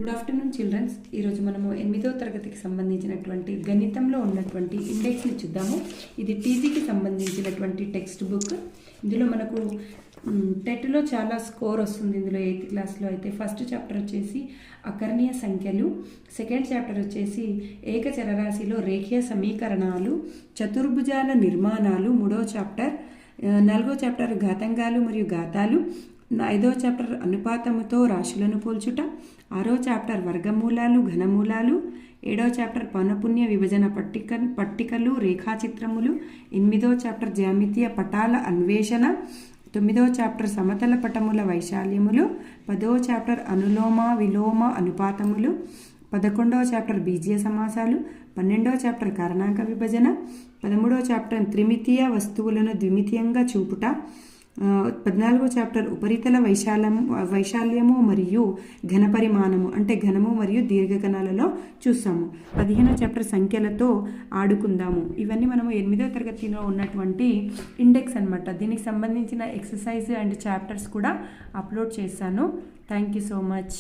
Good afternoon children's. ఈరోజు మనము 8వ తరగతికి సంబంధించినటువంటి గణితంలో ఉన్నటువంటి ఇండెక్స్ని చూద్దాము. ఇది టీజీకి సంబంధించినటువంటి టెక్స్ట్ బుక్. ఇందులో మనకు టెట్లో చాలా స్కోర్ వస్తుంది. ఇందులో 8th క్లాస్లో అయితే ఫస్ట్ చాప్టర్ వచ్చేసి అకర్ణీయ సంఖ్యలు, సెకండ్ చాప్టర్ వచ్చేసి ఏకచరరాశిలో రేఖీయ సమీకరణాలు, చతుర్భుజాల నిర్మాణాలు మూడవ చాప్టర్, 4వ చాప్టర్ ఘాతాంకాలు మరియు ఘాతాలు, 5వ చాప్టర్ అనుపాతముతో రాశులను పోల్చుట, 6వ చాప్టర్ వర్గమూలాలు ఘనమూలాలు, 7వ చాప్టర్ పౌనపున్య విభజన పట్టికలు రేఖాచిత్రములు, 8వ చాప్టర్ జ్యామితీయ పటాల అన్వేషణ, 9వ చాప్టర్ సమతల పటముల వైశాల్యములు, 10వ చాప్టర్ అనులోమ విలోమ అనుపాతములు, 11వ చాప్టర్ బీజీయ సమాసాలు, 12వ చాప్టర్ కారణాంక విభజన, 13వ చాప్టర్ త్రిమితీయ వస్తువులను ద్విమితీయంగా చూపుట, 14వ చాప్టర్ ఉపరితల వైశాల్యము మరియు ఘనపరిమాణము అంటే ఘనము మరియు దీర్ఘకణాలలో చూస్తాము. 15వ చాప్టర్ సంఖ్యలతో ఆడుకుందాము. ఇవన్నీ మనము 8వ తరగతిలో ఉన్నటువంటి ఇండెక్స్ అన్నమాట. దీనికి సంబంధించిన ఎక్సర్సైజ్ అండ్ చాప్టర్స్ కూడా అప్లోడ్ చేశాను. Thank you so much.